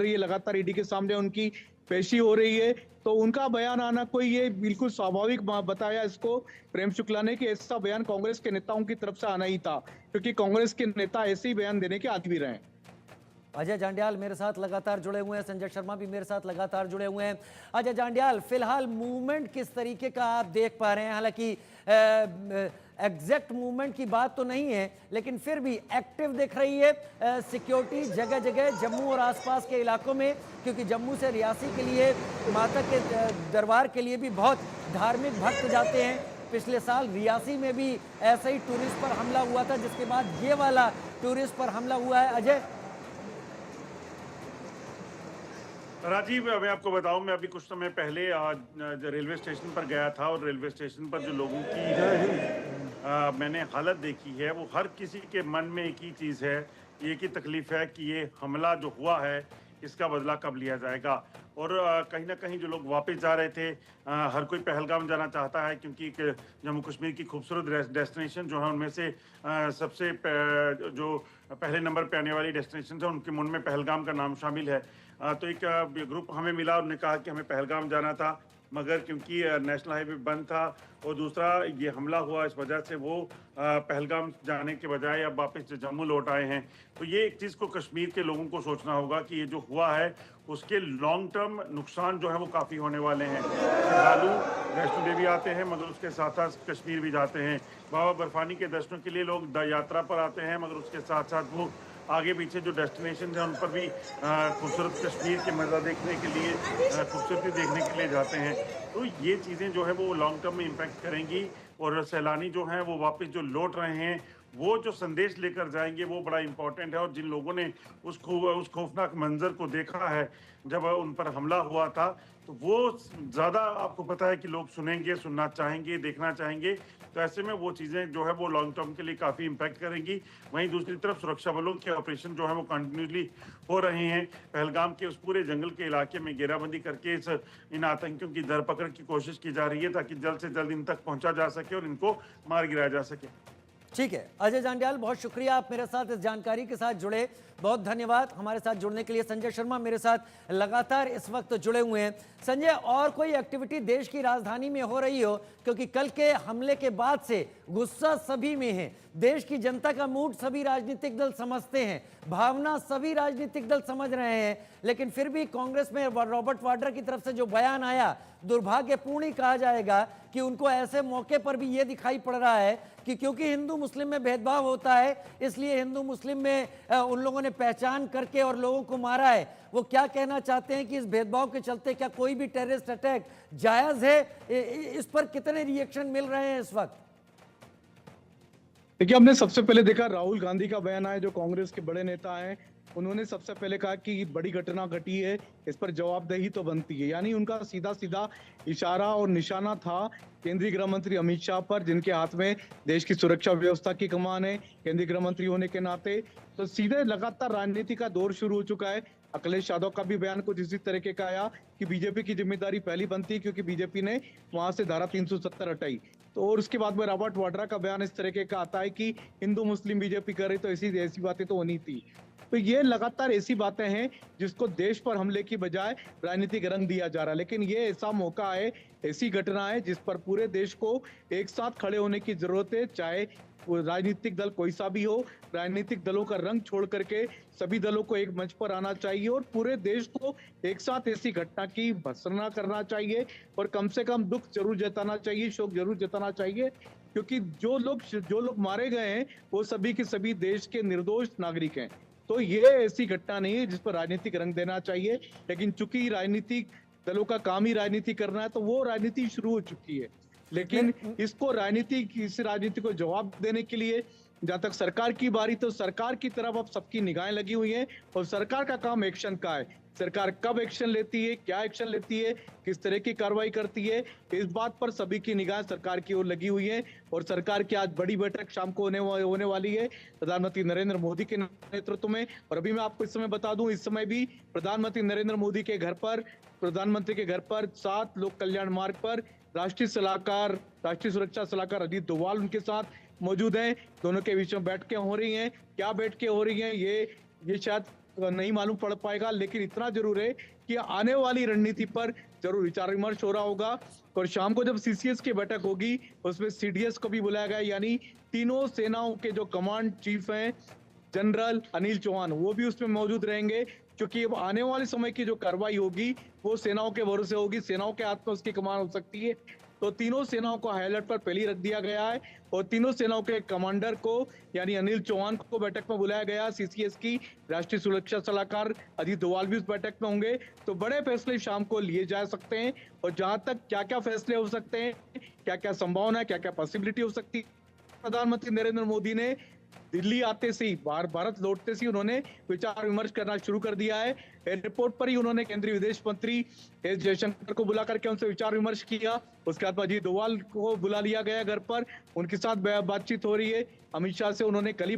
रही है, लगातार ईडी के सामने उनकी पेशी हो रही है, तो उनका बयान आना कोई ये बिल्कुल स्वाभाविक बताया इसको प्रेम शुक्ला ने कि ऐसा बयान कांग्रेस के नेताओं की तरफ से आना ही था, क्योंकि कांग्रेस के नेता ऐसे ही बयान देने के आदी भी रहे हैं। अजय जांडियाल मेरे साथ लगातार जुड़े हुए हैं, संजय शर्मा भी मेरे साथ लगातार जुड़े हुए हैं। अजय जांडियाल, फिलहाल मूवमेंट किस तरीके का आप देख पा रहे हैं? हालांकि एग्जैक्ट मूवमेंट की बात तो नहीं है, लेकिन फिर भी एक्टिव दिख रही है सिक्योरिटी जगह जगह जम्मू और आसपास के इलाकों में, क्योंकि जम्मू से रियासी के लिए माता के दरबार के लिए भी बहुत धार्मिक भक्त जाते हैं। पिछले साल रियासी में भी ऐसा ही टूरिस्ट पर हमला हुआ था, जिसके बाद ये वाला टूरिस्ट पर हमला हुआ है। अजय, राजीव, मैं आपको बताऊं, मैं अभी कुछ समय पहले आज रेलवे स्टेशन पर गया था और रेलवे स्टेशन पर जो लोगों की मैंने हालत देखी है, वो हर किसी के मन में एक ही चीज़ है, एक ही तकलीफ है कि ये हमला जो हुआ है इसका बदला कब लिया जाएगा। और कहीं ना कहीं जो लोग वापस जा रहे थे, हर कोई पहलगाम जाना चाहता है, क्योंकि जम्मू कश्मीर की खूबसूरत डेस्टिनेशन जो है उनमें से सबसे जो पहले नंबर पे आने वाली डेस्टिनेशन है, उनके मन में पहलगाम का नाम शामिल है। तो एक ग्रुप हमें मिला, उन्होंने कहा कि हमें पहलगाम जाना था, मगर क्योंकि नेशनल हाईवे बंद था और दूसरा ये हमला हुआ, इस वजह से वो पहलगाम जाने के बजाय अब वापस जम्मू लौट आए हैं। तो ये एक चीज़ को कश्मीर के लोगों को सोचना होगा कि ये जो हुआ है उसके लॉन्ग टर्म नुकसान जो है वो काफ़ी होने वाले हैं। श्रद्धालु वैष्णो देवी आते हैं, मगर उसके साथ साथ कश्मीर भी जाते हैं। बाबा बर्फानी के दर्शनों के लिए लोग यात्रा पर आते हैं, मगर उसके साथ साथ वो आगे पीछे जो डेस्टिनेशन है उन पर भी खूबसूरत कश्मीर के मज़ा देखने के लिए, खूबसूरती देखने के लिए जाते हैं। तो ये चीज़ें जो है वो लॉन्ग टर्म में इम्पैक्ट करेंगी और सैलानी जो हैं वो वापस जो लौट रहे हैं, वो जो संदेश लेकर जाएंगे वो बड़ा इम्पोर्टेंट है। और जिन लोगों ने उस खौफनाक मंजर को देखा है जब उन पर हमला हुआ था, तो वो ज़्यादा आपको पता है कि लोग सुनेंगे, सुनना चाहेंगे, देखना चाहेंगे। तो ऐसे में वो चीज़ें जो है वो लॉन्ग टर्म के लिए काफ़ी इम्पैक्ट करेंगी। वहीं दूसरी तरफ सुरक्षा बलों के ऑपरेशन जो है वो कंटिन्यूसली हो रहे हैं। पहलगाम के उस पूरे जंगल के इलाके में घेराबंदी करके इन आतंकियों की धरपकड़ की कोशिश की जा रही है, ताकि जल्द से जल्द इन तक पहुंचा जा सके और इनको मार गिराया जा सके। ठीक है अजय जांडियाल, बहुत शुक्रिया आप मेरे साथ इस जानकारी के साथ जुड़े, बहुत धन्यवाद हमारे साथ जुड़ने के लिए। संजय शर्मा मेरे साथ लगातार इस वक्त जुड़े हुए हैं। संजय, और कोई एक्टिविटी देश की राजधानी में हो रही हो? क्योंकि कल के हमले के बाद से गुस्सा सभी में है, देश की जनता का मूड सभी राजनीतिक दल समझते हैं, भावना सभी राजनीतिक दल समझ रहे हैं, लेकिन फिर भी कांग्रेस में रॉबर्ट वाड्रा की तरफ से जो बयान आया, दुर्भाग्यपूर्ण ही कहा जाएगा कि उनको ऐसे मौके पर भी ये दिखाई पड़ रहा है कि क्योंकि हिंदू मुस्लिम में भेदभाव होता है, इसलिए हिंदू मुस्लिम में उन लोगों ने पहचान करके और लोगों को मारा है। वो क्या कहना चाहते हैं कि इस भेदभाव के चलते क्या कोई भी टेररिस्ट अटैक जायज है? इस पर कितने रिएक्शन मिल रहे हैं इस वक्त? देखिए, हमने सबसे पहले देखा राहुल गांधी का बयान आया, जो कांग्रेस के बड़े नेता हैं। उन्होंने सबसे पहले कहा कि बड़ी घटना घटी है, इस पर जवाबदेही तो बनती है। यानी उनका सीधा सीधा इशारा और निशाना था केंद्रीय गृह मंत्री अमित शाह पर, जिनके हाथ में देश की सुरक्षा व्यवस्था की कमान है केंद्रीय गृह मंत्री होने के नाते। तो सीधे लगातार राजनीति का दौर शुरू हो चुका है। अखिलेश यादव का भी बयान कुछ इसी तरीके का आया कि बीजेपी की जिम्मेदारी पहली बनती है, क्योंकि बीजेपी ने वहां से धारा 370 हटाई। तो और उसके बाद में रॉबर्ट वाड्रा का बयान इस तरीके का आता है कि हिंदू मुस्लिम बीजेपी कर रही, तो ऐसी बातें तो होनी थी। तो ये लगातार ऐसी बातें हैं जिसको देश पर हमले की बजाय राजनीतिक रंग दिया जा रहा है। लेकिन ये ऐसा मौका है, ऐसी घटना है जिस पर पूरे देश को एक साथ खड़े होने की जरूरत है, चाहे राजनीतिक दल कोई सा भी हो। राजनीतिक दलों का रंग छोड़ करके सभी दलों को एक मंच पर आना चाहिए और पूरे देश को एक साथ ऐसी घटना की भर्त्सना करना चाहिए और कम से कम दुख जरूर जताना चाहिए, शोक जरूर जताना चाहिए, क्योंकि जो लोग मारे गए हैं वो सभी के सभी देश के निर्दोष नागरिक हैं। तो ये ऐसी घटना नहीं है जिस पर राजनीतिक रंग देना चाहिए। लेकिन चूंकि राजनीतिक दलों का काम ही राजनीति करना है, तो वो राजनीति शुरू हो चुकी है। लेकिन इस राजनीति को जवाब देने के लिए जहां तक सरकार की बारी, तो सरकार की तरफ अब सबकी निगाहें लगी हुई हैं और सरकार का काम एक्शन का है। सरकार कब एक्शन लेती है, क्या एक्शन लेती है, किस तरह की कार्रवाई करती है, इस बात पर सभी की निगाह सरकार की ओर लगी हुई है। और सरकार की आज बड़ी बैठक शाम को होने वाली है प्रधानमंत्री नरेंद्र मोदी के नेतृत्व में। और अभी मैं आपको इस समय बता दूं, इस समय भी प्रधानमंत्री नरेंद्र मोदी के घर पर, प्रधानमंत्री के घर पर 7 लोक कल्याण मार्ग पर राष्ट्रीय सुरक्षा सलाहकार अजीत डोभाल उनके साथ मौजूद हैं। दोनों के बीच में बैठकें हो रही हैं। क्या बैठकें हो रही हैं, ये शायद नहीं मालूम पड़ पाएगा, लेकिन इतना जरूर है कि आने वाली रणनीति पर जरूर विचार विमर्श हो रहा होगा। और शाम को जब सीसीएस की बैठक होगी उसमें सीडीएस को भी बुलाया गया, यानी तीनों सेनाओं के जो कमांड चीफ हैं जनरल अनिल चौहान, वो भी उसमें मौजूद रहेंगे, क्योंकि अब आने वाले समय की जो कार्रवाई होगी वो सेनाओं के भरोसे होगी, सेनाओं के हाथ में उसकी कमान हो सकती है। तो तीनों सेनाओं को हाई अलर्ट पर पहले ही रख दिया गया है और तीनों सेनाओं के कमांडर को यानी अनिल चौहान को बैठक में बुलाया गया। सीसीएस की राष्ट्रीय सुरक्षा सलाहकार अजीत डोभाल भी उस बैठक में होंगे। तो बड़े फैसले शाम को लिए जा सकते हैं और जहां तक क्या क्या फैसले हो सकते हैं, क्या क्या संभावना है, क्या क्या पॉसिबिलिटी हो सकती है, प्रधानमंत्री नरेंद्र मोदी ने दिल्ली आते से ही भारत लौटते से ही उन्होंने विचार विमर्श करना शुरू कर दिया है। एयरपोर्ट पर ही उन्होंने केंद्रीय विदेश मंत्री एस जयशंकर को बुला करके उनसे विचार विमर्श किया। उसके बाद अजीत डोभाल को बुला लिया गया घर पर, उनके साथ बातचीत हो रही है। अमित शाह से उन्होंने कल ही